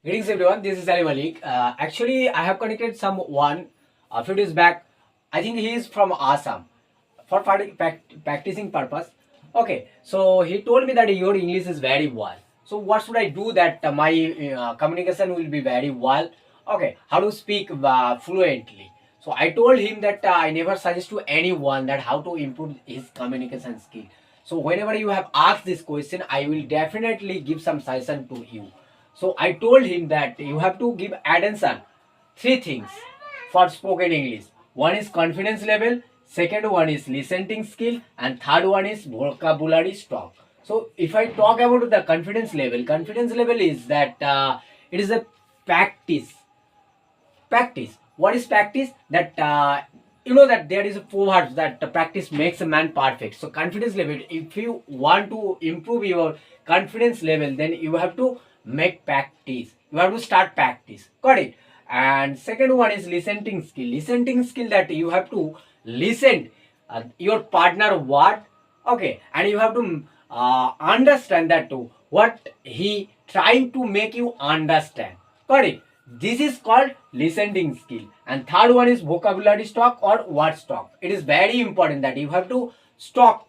Greetings everyone, this is Ali Malik. Actually, I have connected someone a few days back. I think he is from Assam for practicing purpose. Okay, so he told me that your English is very well. So what should I do that my communication will be very well? Okay, how to speak fluently. So I told him that I never suggest to anyone that how to improve his communication skill. So whenever you have asked this question, I will definitely give some suggestion to you. So I told him that you have to give attention three things for spoken English. One is confidence level, second one is listening skill, and third one is vocabulary stock. So if I talk about the confidence level is that it is a practice. Practice. What is practice? That you know that there is a proverb that practice makes a man perfect. So confidence level. If you want to improve your confidence level, then you have to make practice. You have to start practice. Got it? And second one is listening skill. Listening skill that you have to listen your partner what, okay, and you have to understand that too what he trying to make you understand. Got it? This is called listening skill. And third one is vocabulary stock or word stock. It is very important that you have to stock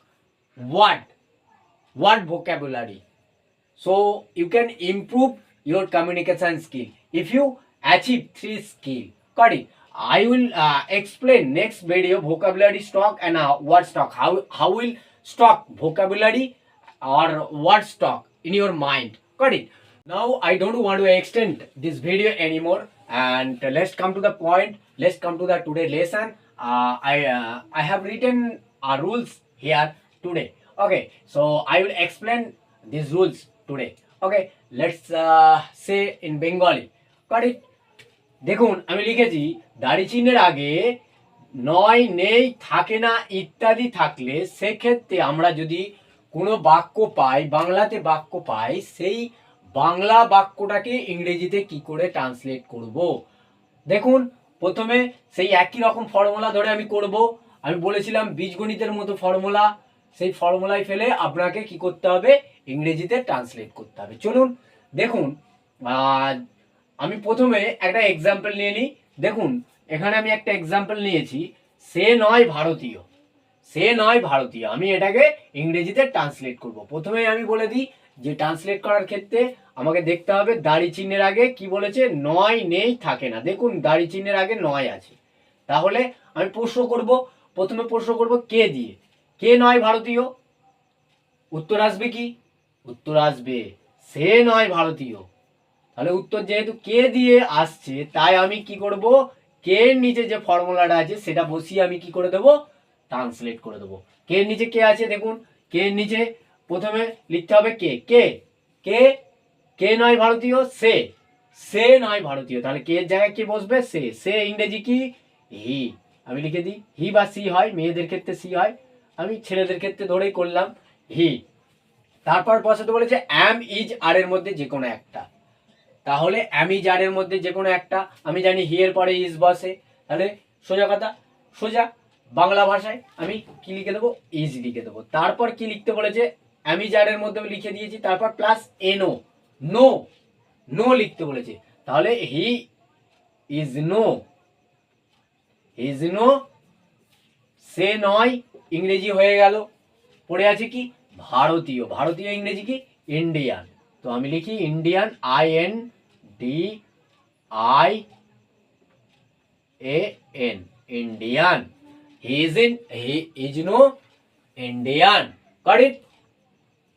word vocabulary, so you can improve your communication skill if you achieve three skill. Got it? I will explain next video vocabulary stock and word stock. How will stock vocabulary or word stock in your mind. Got it? Now I don't want to extend this video anymore, and let's come to the point. Let's come to the today lesson. I have written rules here today. Okay, so I will explain these rules today. Okay, let's say in Bengali. Got it? দেখুন আমি লিখেছি দাড়ি চিহ্নের আগে নয় নেই থাকে না ইত্যাদি থাকলে সেক্ষেত্রে আমরা যদি কোনো বাক্য পাই, বাংলাতে বাক্য পাই, সেই বাংলা বাক্যটাকে ইংরেজিতে কি করে ট্রান্সলেট করব। দেখুন প্রথমে সেই একই রকম ফর্মুলা ধরে আমি করব। আমি বলেছিলাম বীজগণিতের মতো ফর্মুলা, সেই ফর্মুলায় ফেলে আপনাকে কি করতে হবে, ইংরেজিতে ট্রান্সলেট করতে হবে। চলুন দেখুন, আমি প্রথমে একটা এক্সাম্পল নিয়ে নিই। দেখুন এখানে আমি একটা এক্সাম্পল নিয়েছি, সে নয় ভারতীয়। সে নয় ভারতীয়, আমি এটাকে ইংরেজিতে ট্রান্সলেট করব। প্রথমে আমি বলে দিই যে ট্রান্সলেট করার ক্ষেত্রে আমাকে দেখতে হবে দাড়ি চিহ্নের আগে কি বলেছে, নয় নেই থাকে না। দেখুন দাড়ি চিহ্নের আগে নয় আছে, তাহলে আমি প্রশ্ন করব। প্রথমে প্রশ্ন করব কে দিয়ে, কে নয় ভারতীয়। উত্তর আসবে কি, উত্তর আসবে সে নয় ভারতীয়। তাহলে উত্তর যেহেতু কে দিয়ে আসছে, তাই আমি কি করব, কে এর নিচে যে ফর্মুলাটা আছে সেটা বসিয়ে আমি কি করে দেবো, ট্রান্সলেট করে দেবো। কে এর নিচে কে আছে, দেখুন কে এর নিচে প্রথমে লিখতে হবে কে, কে কে কে নয় ভারতীয়, সে, সে নয় ভারতীয়। তাহলে কে এর জায়গায় কে বসবে, সে। সে ইংরেজি কি, হি। আমি লিখে দিই হি বা সি হয়, মেয়েদের ক্ষেত্রে সি হয়, আমি ছেলেদের ক্ষেত্রে ধরেই করলাম হি। তারপর বসাতে বলেছে অ্যাম ইজ আর এর মধ্যে যে কোনো একটা। তাহলে আমি জারের মধ্যে যে কোনো একটা, আমি জানি হি এর পরে ইজ বসে, তাহলে সোজা কথা, সোজা বাংলা ভাষায় আমি কি লিখে দেবো, ইজ লিখে দেবো। তারপর কি লিখতে বলেছে, আমি জারের মধ্যে আমি লিখে দিয়েছি, তারপর প্লাস এনো, নো, নো লিখতে বলেছে। তাহলে he is no, is no, সে নয় ইংরেজি হয়ে গেল। পড়ে আছে কি ভারতীয়, ভারতীয় ইংরেজি কি ইন্ডিয়ান। তো আমি লিখি Indian, I N D I A N, Indian. He is no Indian. Got it?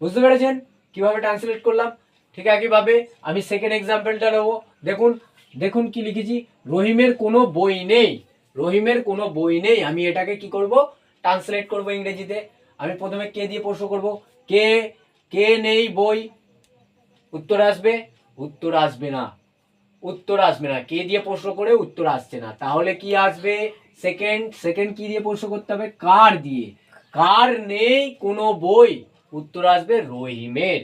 বুঝতে পেরেছেন কিভাবে ট্রান্সলেট করলাম? ঠিক একইভাবে আমি সেকেন্ড এক্সাম্পলটা নেবো। দেখুন, দেখুন কি লিখেছি, রহিমের কোনো বই নেই। রহিমের কোনো বই নেই, আমি এটাকে কি করব, ট্রান্সলেট করব ইংরেজিতে। আমি প্রথমে কে দিয়ে প্রশ্ন করব, কে, কে নেই বই। উত্তর আসবে, উত্তর আসবে না, উত্তর আসবে না। কে দিয়ে প্রশ্ন করে উত্তর আসছে না, তাহলে কি আসবে, সেকেন্ড, সেকেন্ড কি দিয়ে প্রশ্ন করতে হবে, কার দিয়ে। কার নেই কোনো বই, উত্তর আসবে রহিমের।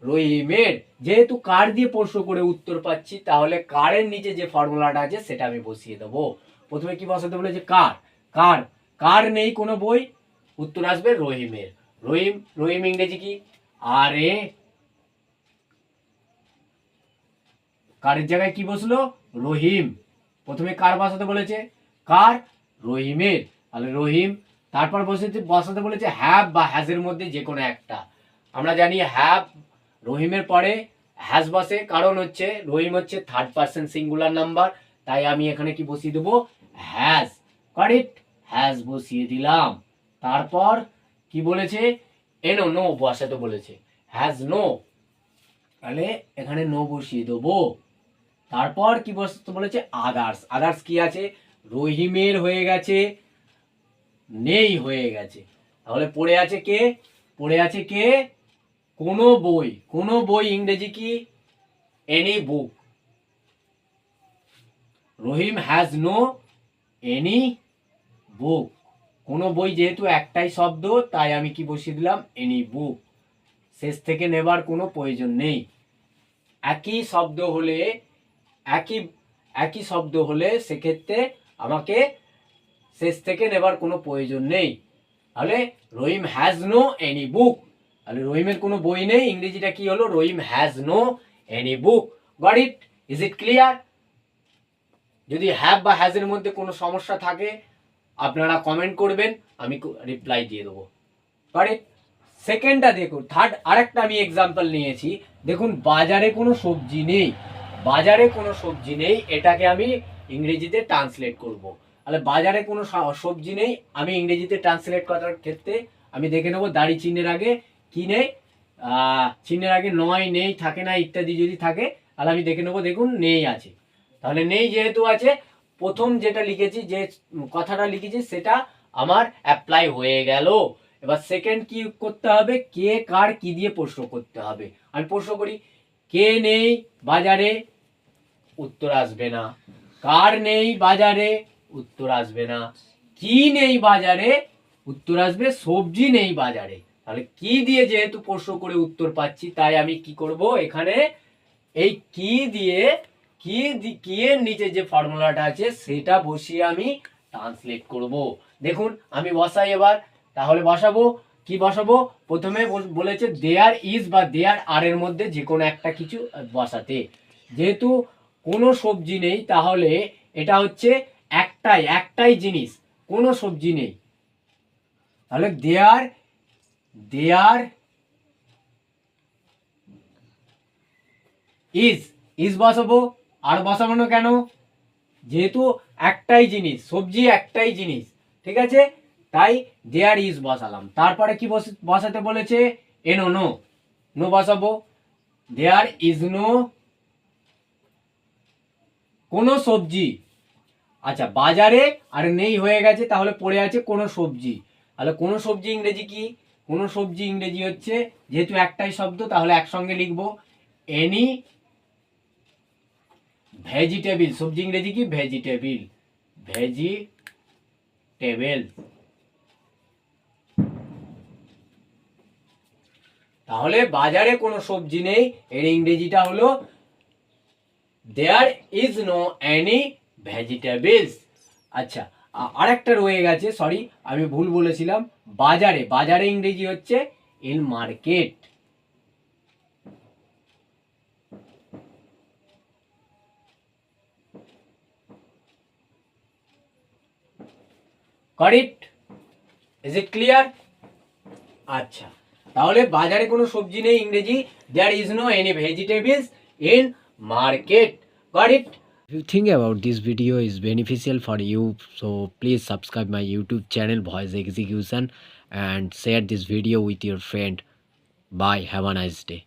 রহিমের, যেহেতু কার দিয়ে প্রশ্ন করে উত্তর পাচ্ছি, তাহলে কারের নিচে যে ফর্মুলাটা আছে সেটা আমি বসিয়ে দেবো। প্রথমে কি বসাতে বলেছে, কার, কার, কার নেই কোনো বই, উত্তর আসবে রহিমের। রহিম, রহিম ইংরেজি কি আর এ কারের জায়গায় কি বসলো? রহিম। প্রথমে কার বসাতে বলেছে? কার? রহিমের। তাহলে রহিম। তারপর বসাতে বলেছে হ্যাভ বা হ্যাজের মধ্যে যে কোনো একটা। আমরা জানি হ্যাভ রহিমের পরে হ্যাজ বসে, কারণ হচ্ছে রহিম হচ্ছে থার্ড পার্সন সিঙ্গুলার নাম্বার, তাই আমি এখানে কি বসিয়ে দেবো? হ্যাজ। কারেক্ট, হ্যাজ বসিয়ে দিলাম। তারপর কি বলেছে? এনো, নো বসাতে বলেছে, হ্যাজ নো, তাহলে এখানে নো বসিয়ে দেবো। তারপর কি বসতে বলেছে? আদার্স। আদার্স কি আছে? রহিমের হয়ে গেছে, নেই হয়ে গেছে, তাহলে পড়ে আছে কে? পড়ে আছে কে? কোনো বই। কোনো বই ইংরেজি কি? Any book. Rahim has no any book. কোনো বই যেহেতু একটাই শব্দ, তাই আমি কি বসিয়ে দিলাম? এনি বুক। শেষ থেকে নেবার কোনো প্রয়োজন নেই। একই শব্দ হলে একই শব্দ হলে সেক্ষেত্রে আমাকে শেষ থেকে নেবার কোনো প্রয়োজন নেই। তাহলে Rahim has no any book, তাহলে রহিমের কোনো বই নেই, ইংরেজিটা কি হলো? Rahim has no any book. Got it? Is it clear? যদি হ্যাভ বা হ্যাজের মধ্যে কোনো সমস্যা থাকে আপনারা কমেন্ট করবেন, আমি রিপ্লাই দিয়ে দেবো। Got it? সেকেন্ডটা দেখুন, থার্ড আরেকটা আমি এক্সাম্পল নিয়েছি। দেখুন, বাজারে কোনো সবজি নেই। বাজারে কোনো সবজি নেই, এটাকে আমি ইংরেজিতে ট্রান্সলেট করব। তাহলে বাজারে কোনো সবজি নেই, আমি ইংরেজিতে ট্রান্সলেট করার ক্ষেত্রে আমি দেখে নেবো দাড়ি চিহ্নের আগে কি নেই। চিহ্নের আগে নয়, নেই, থাকে না ইত্যাদি যদি থাকে, তাহলে আমি দেখে নেবো, দেখুন নেই আছে। তাহলে নেই যেহেতু আছে, প্রথম যেটা লিখেছি, যে কথাটা লিখেছি, সেটা আমার অ্যাপ্লাই হয়ে গেল। এবার সেকেন্ড কি করতে হবে? কে কার কি দিয়ে প্রশ্ন করতে হবে। আমি প্রশ্ন করি, কে নেই বাজারে? উত্তর আসবে না। কার নেই বাজারে? উত্তর আসবে না। কি নেই বাজারে? উত্তর আসবে সবজি নেই বাজারে। তাহলে কি দিয়ে যেহেতু প্রশ্ন করে উত্তর পাচ্ছি, তাই আমি কি করব? এখানে এই কি দিয়ে কি এর নিচে যে ফর্মুলাটা আছে সেটা বসিয়ে আমি ট্রান্সলেট করব। দেখুন আমি বসাই এবার। তাহলে বসাবো কি? বসাবো প্রথমে বলেছে দেয়ার ইজ বা দেয়ার আর এর মধ্যে যে কোনো একটা কিছু বসাতে। যেহেতু কোনো সবজি নেই, তাহলে এটা হচ্ছে একটাই জিনিস, কোনো সবজি নেই। তাহলে দেয়ার ইজ বসাবো। আর বসাবো না কেন? যেহেতু একটাই জিনিস, সবজি একটাই জিনিস, ঠিক আছে, তাই দেয়ার ইজ বসালাম। তারপরে কি বসাতে বলেছে? এনো, নো। নো বসাবো। দেয়ার ইজ নো কোনো সবজি। আচ্ছা, বাজারে আর নেই হয়ে গেছে, তাহলে পড়ে আছে কোনো সবজি। তাহলে কোনো সবজি ইংরেজি কি? কোনো সবজি ইংরেজি হচ্ছে, যেহেতু একটাই শব্দ, তাহলে একসঙ্গে লিখবো এনি ভেজিটেবিল। সবজি ইংরেজি কি? ভেজিটেবিল। ভেজিটেবল। তাহলে বাজারে কোনো সবজি নেই, এর ইংরেজিটা হলো there is no any vegetables. আচ্ছা, আরেকটা রয়ে গেছে, সরি আমি ভুল বলেছিলাম। বাজারে ইংরেজি হচ্ছে in market. Got it? Is it clear? আচ্ছা, তাহলে বাজারে কোনো সবজি নেই, ইংরেজি there is no any vegetables in market. Got it? If you think about this video is beneficial for you, so please subscribe my YouTube channel Voice Execution and share this video with your friend. Bye, have a nice day.